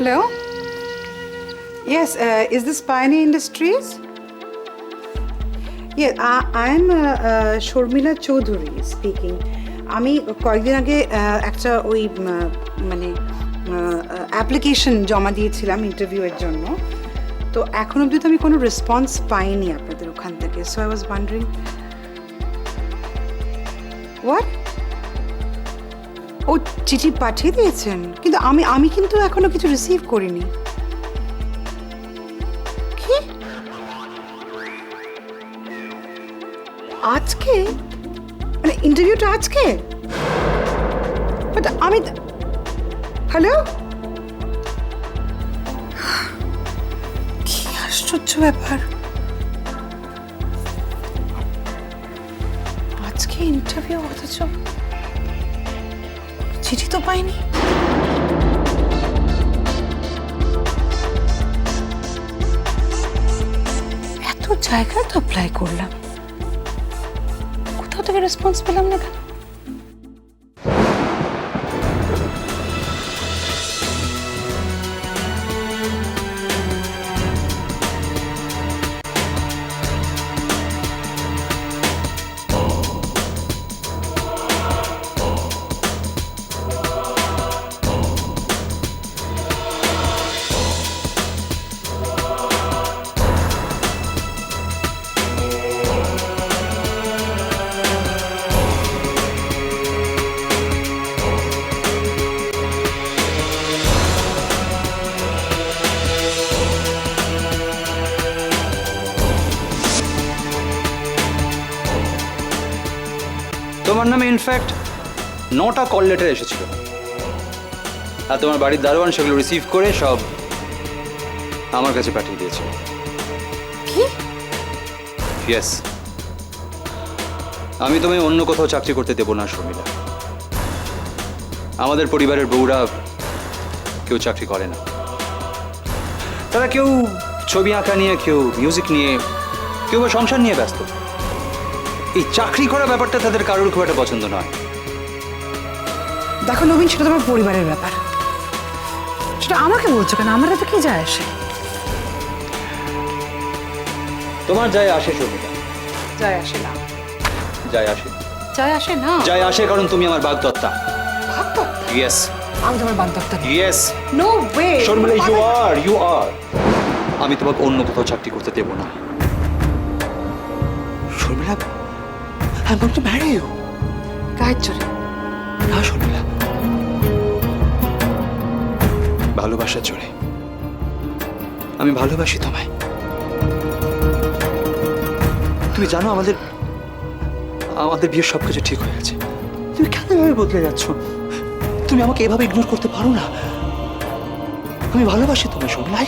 Hello? Yes, is this Pioneer Industries? Yes, I am Sharmila Choudhury speaking. আমি কয়েকদিন আগে একটা ওই মানে অ্যাপ্লিকেশন জমা দিয়েছিলাম ইন্টারভিউয়ের জন্য। তো এখন অবধি তো আমি কোনো রেসপন্স পাইনি আপনাদের ওখান থেকে। So I was wondering what? ও চিঠি পাঠিয়ে দিয়েছেন, কিন্তু আমি কিন্তু এখনো কিছু রিসিভ করিনি। কি আজকে? মানে ইন্টারভিউটা আজকে? বাট আমি হ্যালো, কি আশ্চর্য ব্যাপার, আজকে ইন্টারভিউ অথচ চিঠি তো পাইনি। এত জায়গায় তো অ্যাপ্লাই করলাম, কোথাও থেকে রেসপন্স পেলাম না কেন? তোমার নামে ইনফ্যাক্ট 9টা কল লেটার এসেছিল, আর তোমার বাড়ির দারোয়ান সেগুলো রিসিভ করে সব আমার কাছে পাঠিয়ে দিয়েছিল। কি? ইয়েস, আমি তোমায় অন্য কোথাও চাকরি করতে দেবো না শর্মিলা। আমাদের পরিবারের বউরা কেউ চাকরি করে না, তারা কেউ ছবি আঁকা নিয়ে, কেউ মিউজিক নিয়ে, কেউ বা সংসার নিয়ে ব্যস্ত। এই চাকরি করা ব্যাপারটা তাদের কারোর খুব একটা পছন্দ নয়। দেখো নবীন, সেটা তোমার পরিবারের ব্যাপার, সেটা আমাকে বলছো কেন? আমার তো কি যায় আসে? তোমার যায় আসে শর্মিলা। যায় আসে না। যায় আসে। যায় আসে না। যায় আসে, কারণ তুমি আমার বাগদত্তা। ইয়েস, আমি তোমার বাগদত্তা। Yes. No way Sharmila, you are. আমি তোমাকে অন্য কোথাও চাকরি করতে দেব না Sharmila. I'm going to marry you. গায়ের জোরে না শর্মিলা, ভালোবাসার জোরে। আমি ভালোবাসি তোমায়। তুমি জানো আমাদের বিয়ের সবকিছু ঠিক হয়ে গেছে। তুমি কেন এভাবে বদলে যাচ্ছ? তুমি আমাকে এভাবে ইগনোর করতে পারো না। আমি ভালোবাসি তোমায় শর্মিলা।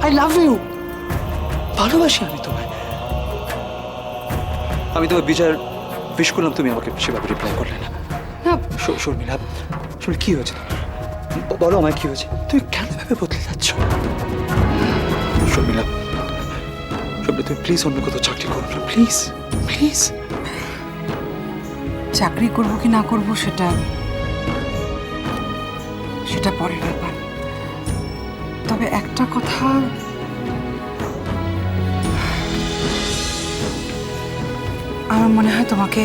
I love you. ভালোবাসি আমি তোমায়। আমি তোমার বিশ করলাম, তুমি আমাকে সেভাবে রিপ্লাই করলে না। শর্মিলা, শর্মিলা, কি হয়েছে? বলো আমায় কি হয়েছে? তুমি কেন ভাবে বদলে যাচ্ছ? শর্মিলা, তুমি প্লিজ অন্য কোথাও চাকরি করো না, প্লিজ প্লিজ। চাকরি করব কি না করব সেটা পরের ব্যাপার। তবে একটা কথা, আমার মনে হয় তোমাকে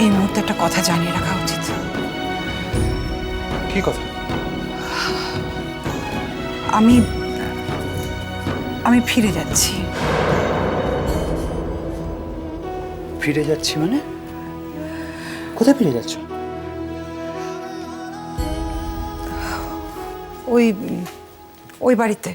এই মুহূর্তে একটা কথা জানিয়ে রাখা উচিত। কি কথা? আমি ফিরে যাচ্ছি। ফিরে যাচ্ছি মানে? কোথায় ফিরে যাচ্ছ? ওই বাড়িতে।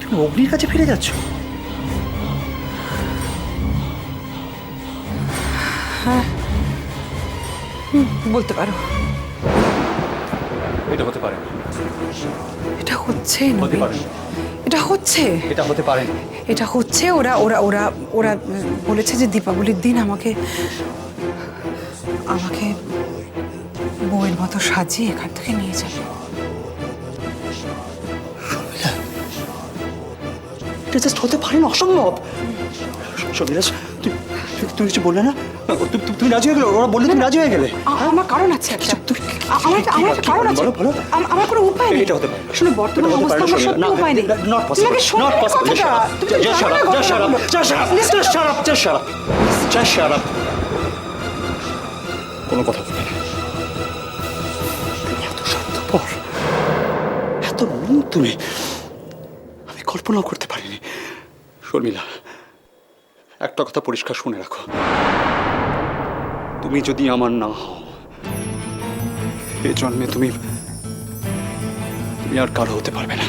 তুমি অগ্নির কাছে ফিরে যাচ্ছ? হ্যাঁ, বলতে পারো। এটা হতে পারে না। এটা হচ্ছে হতে পারে না। এটা হচ্ছে। এটা হতে পারে না। এটা হচ্ছে। ওরা ওরা ওরা ওরা বলেছে যে দীপাবলির দিন আমাকে বউয়ের মতো সাজিয়ে এখান থেকে নিয়ে যাবে। শর্মিলা, এটা জাস্ট হতে পারে না, অসম্ভব। শর্মিলা, তুমি কিছু বললে না? তুমি রাজি হয়ে গেলে? ওরা বললে তুমি রাজি হয়ে গেলে? আমার কারণ আছে একটা। আমার একটা কারণ আছে। বলো। আমার কোনো উপায় নেই। এটা হতে পারে না। শোনো, বর্তমান অবস্থা আমার সত্যি উপায় নেই। Not possible. তোমাকে শোনার Not possible. কথাটা। তুমি তো Just shut জানো up. না Just shut up. কথাগুলো। Just shut up. Just shut up. Just shut up. Just shut up. কোনো কথা বলবে না। তুমি এত স্বার্থপর, এত মন তুমি, আমি কল্পনাও করতে পারিনি। শর্মিলা, একটা কথা পরিষ্কার শুনে রাখো, তুমি যদি আমার না হও, এ জন্মে তুমি আর কারো হতে পারবে না।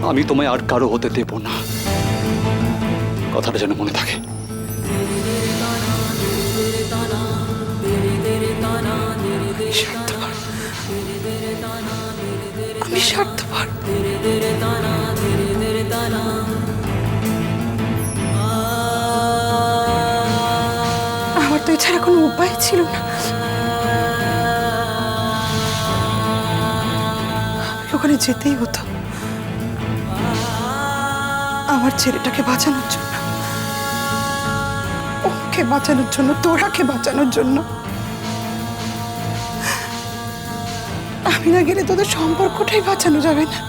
আমি তোমায় আর কারো হতে দেব না, কথাটা যেন মনে থাকে। আমি স্বার্থপর। আমার তো এছাড়া কোনো উপায় ছিল না। ওখানে যেতেই হতো আমার ছেলেটাকে বাঁচানোর জন্য, ওকে বাঁচানোর জন্য, তোরাকে বাঁচানোর জন্য। আমি না গেলে তোদের সম্পর্কটাই বাঁচানো যাবে না।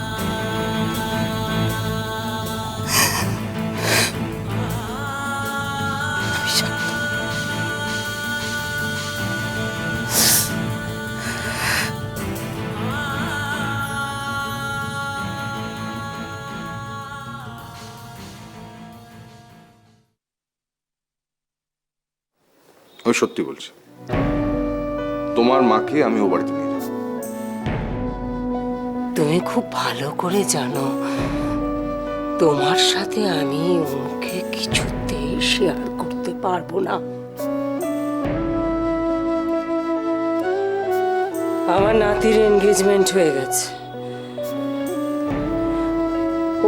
আমি স্বার্থপর। আমি সত্যি বলছি, তোমার মাকে আমি ও বাড়িতে নিয়ে যাবো। তুমি খুব ভালো করে জানো তোমার সাথে আমি ওকে কিছুতেই শেয়ার করতে পারবো না। আমার নাতির এনগেজমেন্ট হয়ে গেছে,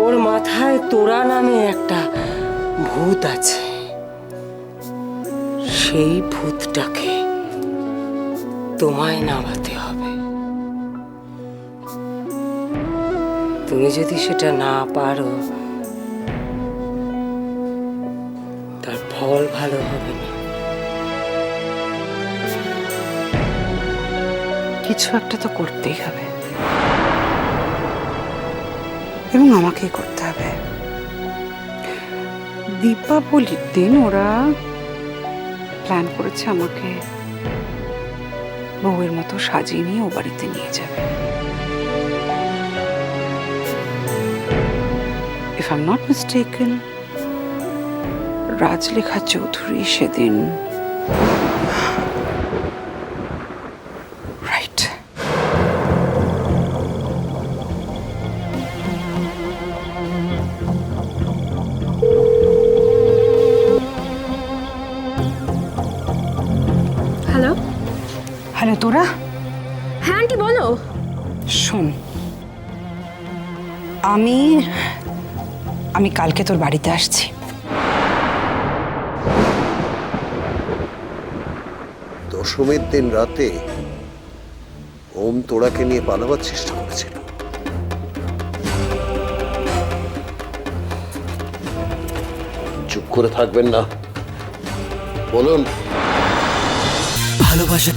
ওর মাথায় তোরা নামে একটা ভূত আছে। সেই ভূতটাকে তোমায় নামাতে হবে। তুমি যদি সেটা না পারো, তার ফল ভালো হবে না। কিছু একটা তো করতেই হবে, এবং আমাকেই করতে হবে। দীপাবলির দিন ওরা প্ল্যান করেছে আমাকে বউয়ের মতো সাজিয়ে নিয়ে ও বাড়িতে নিয়ে যাবে। If I'm not mistaken, রাজলেখা Chowdhury সেদিন রাইট। হ্যালো। হ্যালো, তোরা হ্যাঁ আন্টি বলো। শোন, আমি কালকে তোর বাড়িতে আসছি। দশমীর দিন রাতে ওম তোড়াকে নিয়ে পালাবার চেষ্টা করেছিল। চুপ করে থাকবেন না, বলুন। ভালোবাসা